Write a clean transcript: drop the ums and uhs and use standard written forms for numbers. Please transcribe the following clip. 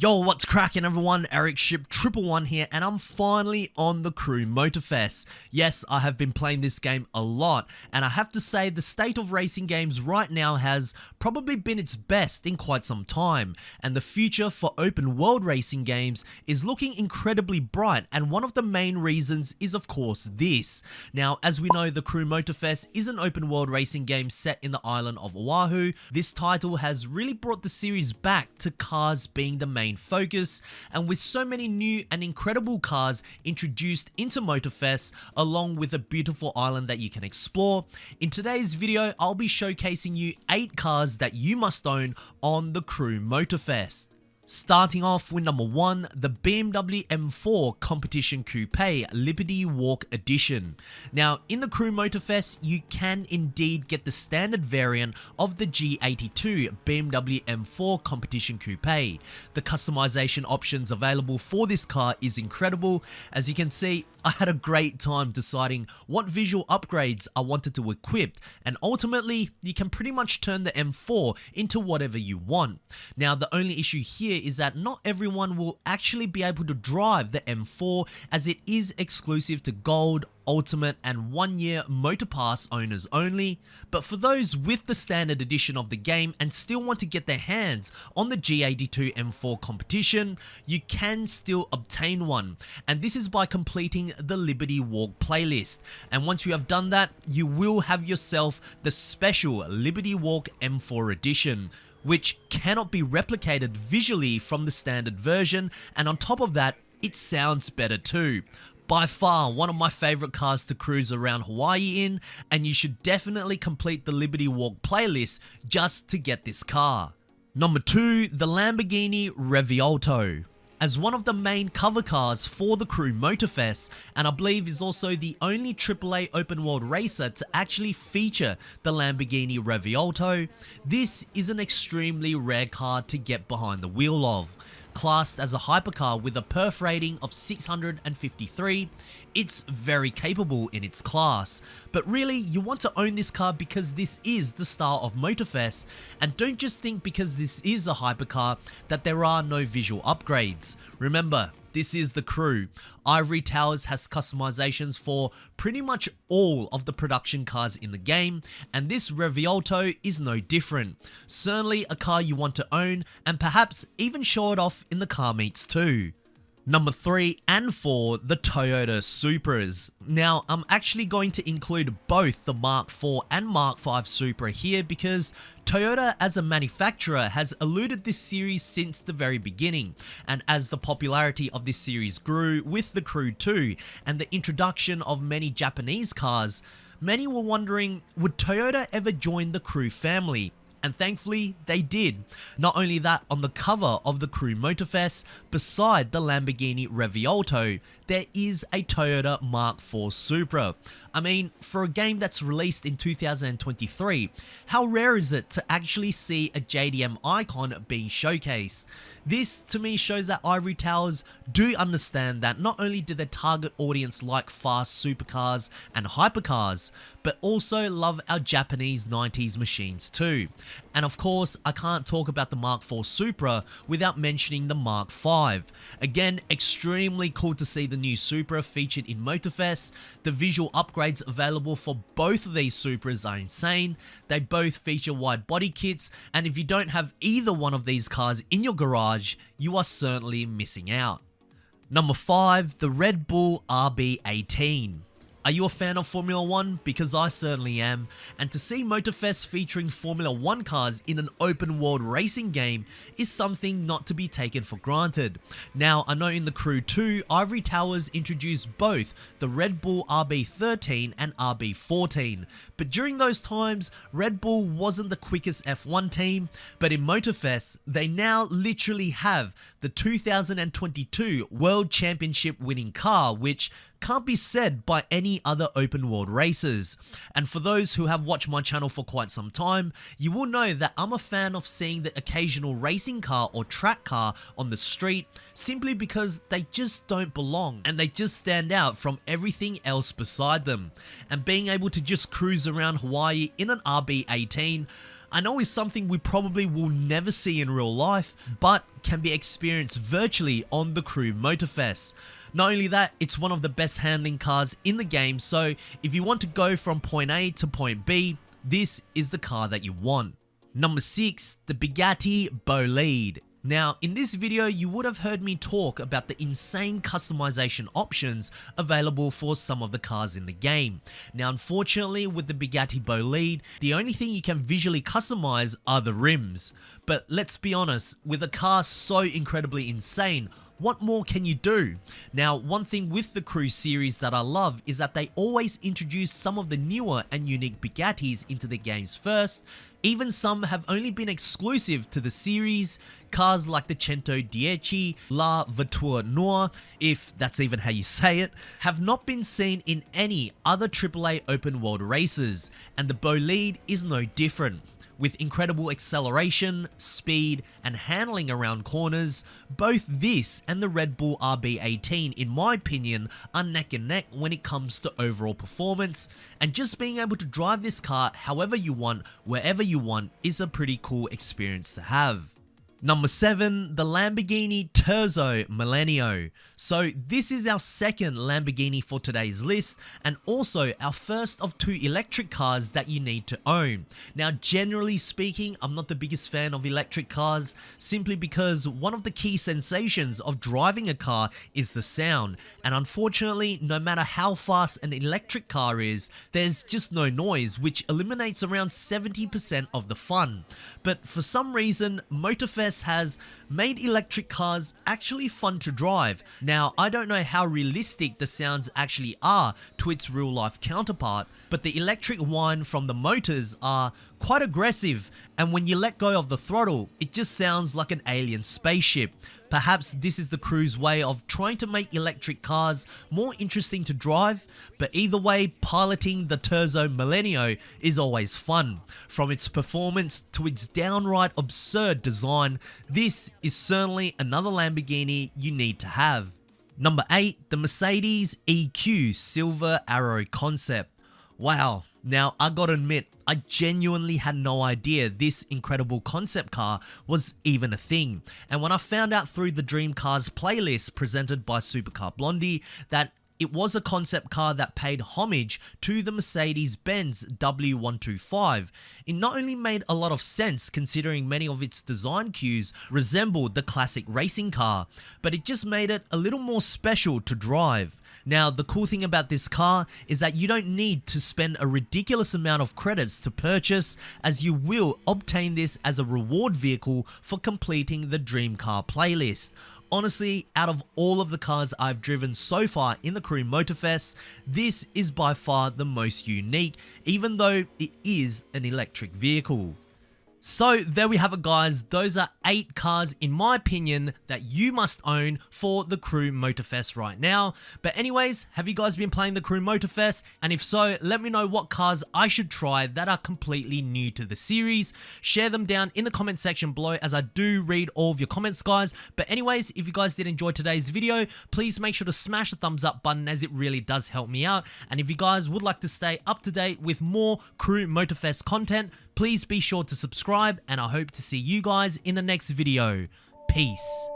Yo, what's cracking everyone? Ericship 111 here, and I'm finally on the Crew Motorfest. Yes, I have been playing this game a lot, and I have to say the state of racing games right now has probably been its best in quite some time, and the future for open world racing games is looking incredibly bright, and one of the main reasons is of course this. Now, as we know, the Crew Motorfest is an open world racing game set in the island of Oahu. This title has really brought the series back to cars being the main focus, and with so many new and incredible cars introduced into Motorfest, along with a beautiful island that you can explore, in today's video I'll be showcasing you 8 cars that you must own on the Crew Motorfest. Starting off with number 1, the BMW M4 Competition Coupe Liberty Walk Edition. Now, in the Crew Motorfest, you can indeed get the standard variant of the G82 BMW M4 Competition Coupe. The customization options available for this car is incredible. As you can see, I had a great time deciding what visual upgrades I wanted to equip, and ultimately, you can pretty much turn the M4 into whatever you want. Now, the only issue here is that not everyone will actually be able to drive the M4, as it is exclusive to Gold, Ultimate and 1-year Motor Pass owners only, but for those with the standard edition of the game and still want to get their hands on the G82 M4 competition, you can still obtain one, and this is by completing the Liberty Walk playlist. And once you have done that, you will have yourself the special Liberty Walk M4 edition, which cannot be replicated visually from the standard version, and on top of that, it sounds better too. By far one of my favorite cars to cruise around Hawaii in, and you should definitely complete the Liberty Walk playlist just to get this car. Number 2, the Lamborghini Revuelto. As one of the main cover cars for the Crew Motorfest, and I believe is also the only AAA open world racer to actually feature the Lamborghini Revuelto, this is an extremely rare car to get behind the wheel of. Classed as a hypercar with a perf rating of 653, it's very capable in its class. But really, you want to own this car because this is the star of Motorfest, and don't just think because this is a hypercar that there are no visual upgrades. Remember, this is the Crew. Ivory Towers has customizations for pretty much all of the production cars in the game, and this Revuelto is no different. Certainly a car you want to own, and perhaps even show it off in the car meets too. Number 3 and 4, the Toyota Supras. Now, I'm actually going to include both the Mark IV and Mark V Supra here because Toyota as a manufacturer has eluded this series since the very beginning, and as the popularity of this series grew with the Crew 2 and the introduction of many Japanese cars, many were wondering, would Toyota ever join the Crew family? And thankfully, they did. Not only that, on the cover of the Crew Motorfest, beside the Lamborghini Revuelto, there is a Toyota Mark IV Supra. I mean, for a game that's released in 2023, how rare is it to actually see a JDM icon being showcased? This, to me, shows that Ivory Towers do understand that not only do their target audience like fast supercars and hypercars, but also love our Japanese 90s machines too. And of course, I can't talk about the Mark IV Supra without mentioning the Mark V. Again, extremely cool to see the new Supra featured in Motorfest. The visual upgrades available for both of these Supras are insane. They both feature wide body kits, and if you don't have either one of these cars in your garage, you are certainly missing out. Number 5, the Red Bull RB18. Are you a fan of Formula 1? Because I certainly am, and to see Motorfest featuring Formula 1 cars in an open world racing game is something not to be taken for granted. Now, I know in the Crew 2, Ivory Towers introduced both the Red Bull RB13 and RB14, but during those times, Red Bull wasn't the quickest F1 team, but in Motorfest, they now literally have the 2022 World Championship winning car, which can't be said by any other open world racers. And for those who have watched my channel for quite some time, you will know that I'm a fan of seeing the occasional racing car or track car on the street, simply because they just don't belong and they just stand out from everything else beside them. And being able to just cruise around Hawaii in an RB18, I know is something we probably will never see in real life, but can be experienced virtually on the Crew Motorfest. Not only that, it's one of the best handling cars in the game, so if you want to go from point A to point B, this is the car that you want. Number 6, the Bugatti Bollide. Now, in this video, you would have heard me talk about the insane customization options available for some of the cars in the game. Now, unfortunately, with the Bugatti Bollide, the only thing you can visually customize are the rims. But let's be honest, with a car so incredibly insane, what more can you do? Now, one thing with the Crew series that I love is that they always introduce some of the newer and unique Bugattis into the games first. Even some have only been exclusive to the series. Cars like the 110, La Voiture Noire, if that's even how you say it, have not been seen in any other AAA open world races, and the Bollide is no different. With incredible acceleration, speed, and handling around corners, both this and the Red Bull RB18, in my opinion, are neck and neck when it comes to overall performance, and just being able to drive this car however you want, wherever you want, is a pretty cool experience to have. Number 7, the Lamborghini Terzo Millennio. So this is our second Lamborghini for today's list, and also our first of 2 electric cars that you need to own. Now, generally speaking, I'm not the biggest fan of electric cars, simply because one of the key sensations of driving a car is the sound, and unfortunately, no matter how fast an electric car is, there's just no noise, which eliminates around 70% of the fun. But for some reason, Motorfest has made electric cars actually fun to drive. Now, I don't know how realistic the sounds actually are to its real life counterpart, but the electric whine from the motors are quite aggressive, and when you let go of the throttle, it just sounds like an alien spaceship. Perhaps this is the Crew's way of trying to make electric cars more interesting to drive, but either way, piloting the Terzo Millennio is always fun. From its performance to its downright absurd design, this is certainly another Lamborghini you need to have. Number 8, the Mercedes EQ Silver Arrow concept. Wow, now I gotta admit, I genuinely had no idea this incredible concept car was even a thing. And when I found out through the Dream Cars playlist presented by Supercar Blondie that it was a concept car that paid homage to the Mercedes-Benz W125, it not only made a lot of sense considering many of its design cues resembled the classic racing car, but it just made it a little more special to drive. Now, the cool thing about this car is that you don't need to spend a ridiculous amount of credits to purchase, as you will obtain this as a reward vehicle for completing the Dream Car playlist. Honestly, out of all of the cars I've driven so far in the Crew Motorfest, this is by far the most unique, even though it is an electric vehicle. So there we have it, guys. Those are 8 cars, in my opinion, that you must own for the Crew Motorfest right now. But anyways, have you guys been playing the Crew Motorfest? And if so, let me know what cars I should try that are completely new to the series. Share them down in the comment section below, as I do read all of your comments, guys. But anyways, if you guys did enjoy today's video, please make sure to smash the thumbs up button, as it really does help me out. And if you guys would like to stay up to date with more Crew Motorfest content, please be sure to subscribe, and I hope to see you guys in the next video. Peace.